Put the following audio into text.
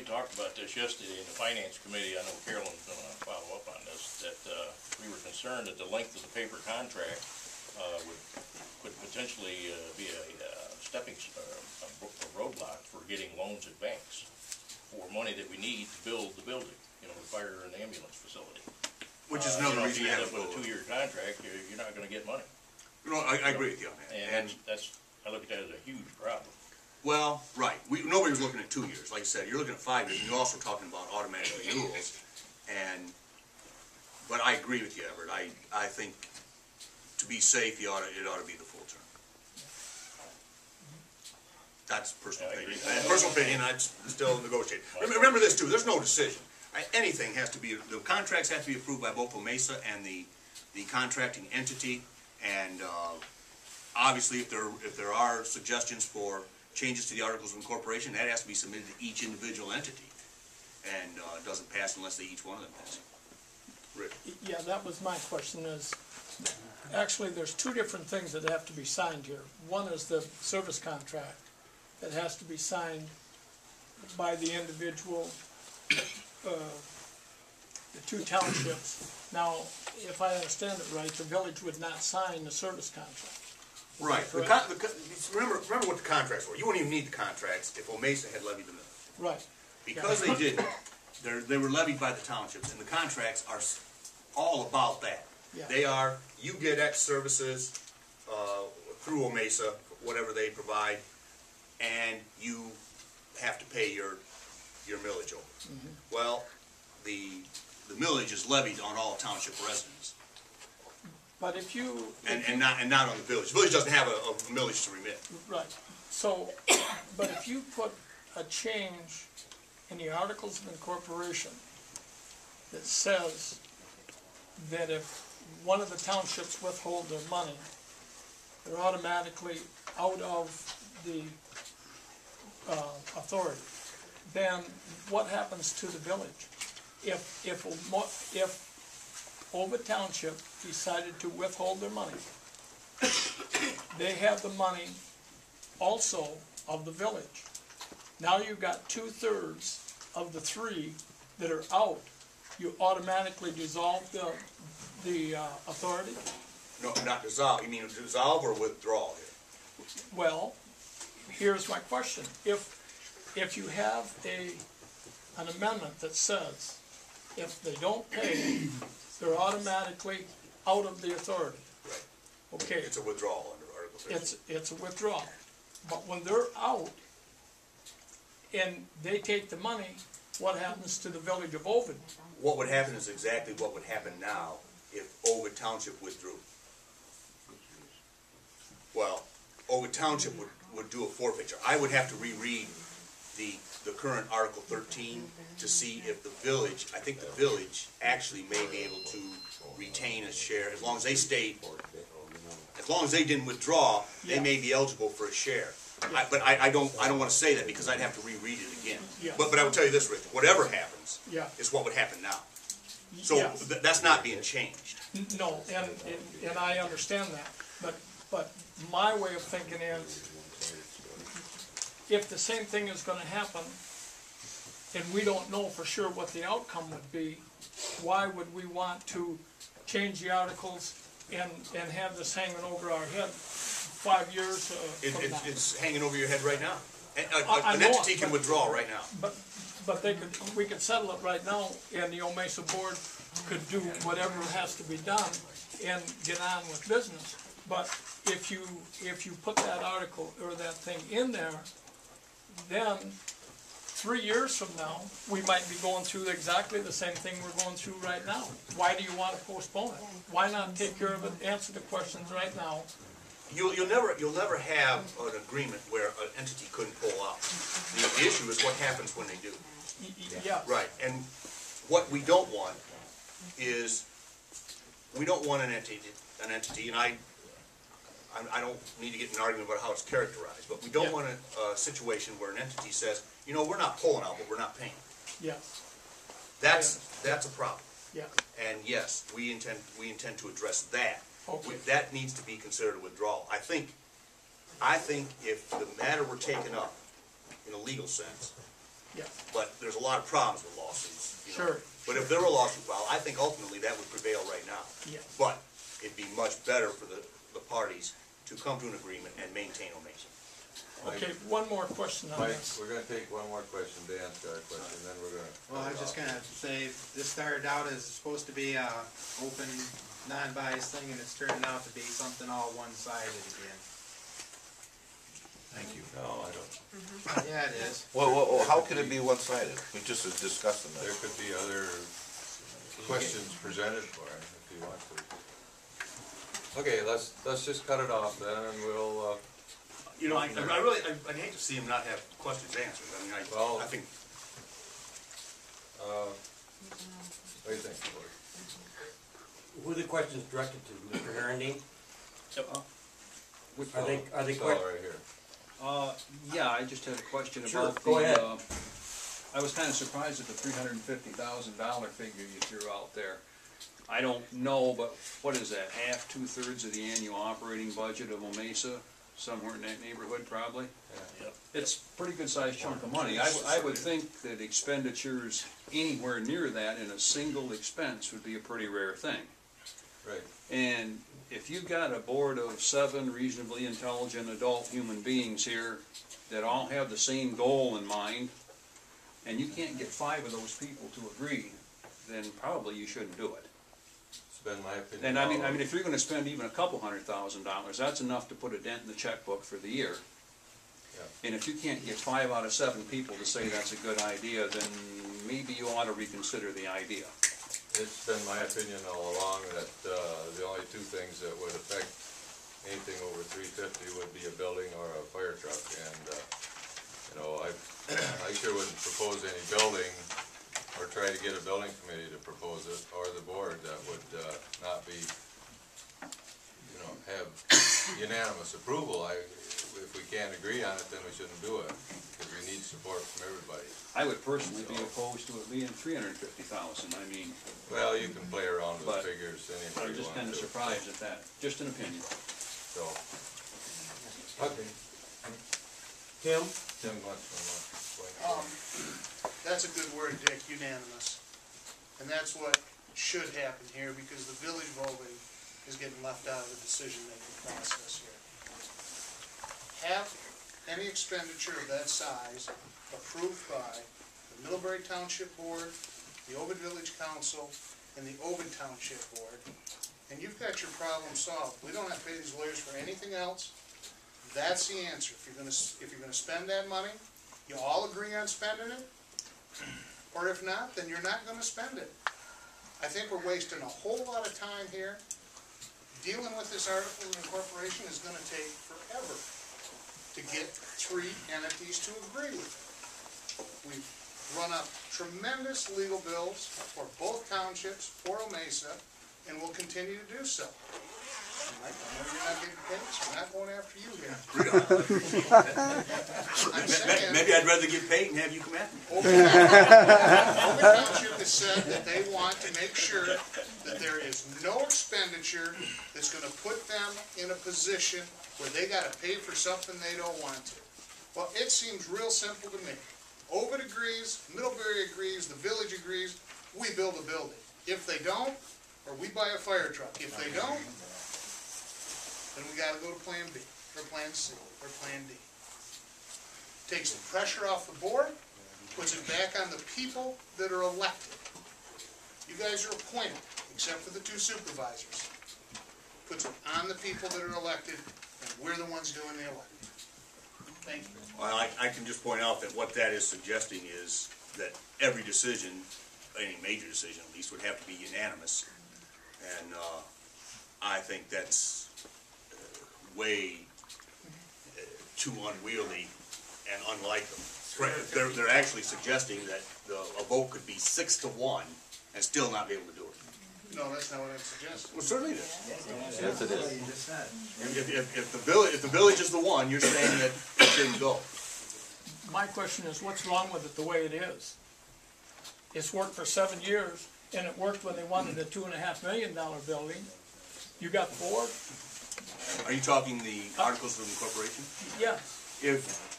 we talked about this yesterday in the finance committee. I know Carolyn's going to follow up on this, that we were concerned that the length of the paper contract could potentially be a roadblock for getting loans at banks for money that we need to build the building, you know, the fire and ambulance facility. Which is another reason you you end have up with a 2-year contract, you're not going to get money. No, I agree with you on that. And that's I look at that as a huge problem. Well, right. Nobody was looking at 2 years. Like I said, you're looking at 5 years, and you're also talking about automatic renewals. But I agree with you, Everett. I think to be safe, it ought to be the full term. That's personal opinion. Personal opinion, I'd still negotiate. Remember this too, there's no decision. Anything has to be, the contracts have to be approved by both Omesa and the contracting entity, and obviously if there are suggestions for changes to the Articles of Incorporation, that has to be submitted to each individual entity, and it doesn't pass unless each one of them pass. Rick? Yeah, that was my question. Is actually there's two different things that have to be signed here. One is the service contract that has to be signed by the individual, the two townships. Now, if I understand it right, the village would not sign the service contract. Right. Remember what the contracts were. You wouldn't even need the contracts if Omesa had levied the millage. Right. Because they didn't, they were levied by the townships, and the contracts are all about that. Yeah. They are, you get X services through Omesa, whatever they provide, and you have to pay your millage over. Mm-hmm. Well, the millage is levied on all township residents. But if you... And not on the village. The village doesn't have a millage to remit. Right. So, but if you put a change in the Articles of Incorporation that says that if one of the townships withhold their money, they're automatically out of the authority, then what happens to the village? If Ovid Township decided to withhold their money, they have the money also of the village. Now you've got 2/3 of the 3 that are out. You automatically dissolve the authority? No, not dissolve. You mean dissolve or withdraw here? Well, here's my question. If you have an amendment that says if they don't pay, they're automatically out of the authority. Right. Okay. It's a withdrawal under Article 15. It's a withdrawal. But when they're out and they take the money, what happens to the village of Ovid? What would happen is exactly what would happen now if Ovid Township withdrew. Well, Ovid Township would do a forfeiture. I would have to reread the current Article 13 to see if the village, I think the village actually may be able to retain a share as long as they stayed, as long as they didn't withdraw, they may be eligible for a share. But I don't want to say that because I'd have to reread it again. Yeah. But I will tell you this, Rick, whatever happens is what would happen now. So that's not being changed. No, and I understand that. But my way of thinking is, if the same thing is going to happen, and we don't know for sure what the outcome would be, why would we want to change the articles and have this hanging over our head 5 years from now? It's hanging over your head right now. An entity can withdraw right now. But we could settle it right now, and the Omesa board could do whatever has to be done and get on with business. But if you put that article or that thing in there, then 3 years from now, we might be going through exactly the same thing we're going through right now. Why do you want to postpone it? Why not take care of it, answer the questions right now? You'll never have an agreement where an entity couldn't pull out. The issue is what happens when they do. Yeah. Right. And what we don't want is we don't want an entity, and I don't need to get in an argument about how it's characterized, but we don't want a situation where an entity says, you know, we're not pulling out, but we're not paying. Yes. That's a problem. Yeah. And yes, we intend to address that. Okay. That needs to be considered a withdrawal. I think if the matter were taken up in a legal sense, Yeah. But there's a lot of problems with lawsuits, you know. Sure. But if there were a lawsuit filed, I think ultimately that would prevail right now. Yes. But it'd be much better for the parties to come to an agreement and maintain Omesa. Okay, one more question on Mike, this. we're gonna take one more question, Dan's got a question, then we're gonna. Well, I was just gonna say, this started out as supposed to be a open, non-biased thing, and it's turning out to be something all one-sided again. Thank you. No, I don't. Yeah, it is. Well, how can it be one-sided? We just discussed There it. could be other questions presented for him if he wants to. Okay, let's just cut it off then, and we'll, You know, I'd hate to see him not have questions answered. I mean, Well- I think, what do you think, Board? Who are the questions directed to, Mr. Herendeen? Yep. Are they This quick? fellow right here. Yeah, I just had a question Sure, about go ahead. I was kind of surprised at the $350,000 figure you threw out there. I don't know, but what is that, half, 2/3 of the annual operating budget of Omesa? Somewhere in that neighborhood, probably? Yep. It's a pretty good sized chunk of money. I would think that expenditures anywhere near that in a single expense would be a pretty rare thing. Right. And if you've got a board of 7 reasonably intelligent adult human beings here that all have the same goal in mind, and you can't get 5 of those people to agree, then probably you shouldn't do it. It's been my opinion. And I mean, if you're gonna spend even a couple $100,000, that's enough to put a dent in the checkbook for the year. Yeah. And if you can't get 5 out of 7 people to say that's a good idea, then maybe you ought to reconsider the idea. It's been my opinion all along that, the only 2 things that would affect anything over 350 would be a building or a fire truck, and, you know, I sure wouldn't propose any building, or try to get a building committee to propose it, or the board, that would, not be, you know, have unanimous approval. If we can't agree on it, then we shouldn't do it, because we need support from everybody. I would personally be opposed to it being 350,000, I mean, Well, you can play around with But figures any way I'm you just want kinda to. surprised at that, just an opinion. So, okay, Tim? Tim wants to, That's a good word, Dick, unanimous. And that's what should happen here, because the village voting is getting left out of the decision-making process here. Have any expenditure of that size approved by the Middlebury Township Board, the Ovid Village Council, and the Ovid Township Board, and you've got your problem solved. We don't have to pay these lawyers for anything else. That's the answer. If you're gonna spend that money, you all agree on spending it, or if not, then you're not gonna spend it. I think we're wasting a whole lot of time here. Dealing with this article of incorporation is gonna take forever to get 3 entities to agree with it. We've run up tremendous legal bills for both townships, for Omesa, and will continue to do so. Mike, I know you're not getting paid, so I'm not going after you here. I'm saying, maybe I'd rather get paid and have you come at me. Ovid Township has said that they want to make sure that there is no expenditure that's gonna put them in a position where they gotta pay for something they don't want to. Well, it seems real simple to me. Ovid agrees, Middlebury agrees, the village agrees, we build a building. If they don't, or we buy a fire truck. If they don't, then we gotta go to Plan B, or Plan C, or Plan D. Takes the pressure off the board, puts it back on the people that are elected. You guys are appointed, except for the 2 supervisors. Puts it on the people that are elected, and we're the ones doing the electing. Thank you. Well, I can just point out that what that is suggesting is that every decision, any major decision at least, would have to be unanimous. And I think that's way too unwieldy and unlike them. They're actually suggesting that a vote could be 6-1 and still not be able to do it. No, that's not what I'm suggesting. Well, certainly it is. Yes, it is. You just said. If the village is the one, you're saying that it shouldn't go. My question is, what's wrong with it the way it is? It's worked for 7 years, and it worked when they wanted a $2.5 million building. You got 4? Are you talking the Articles of Incorporation? Yes. If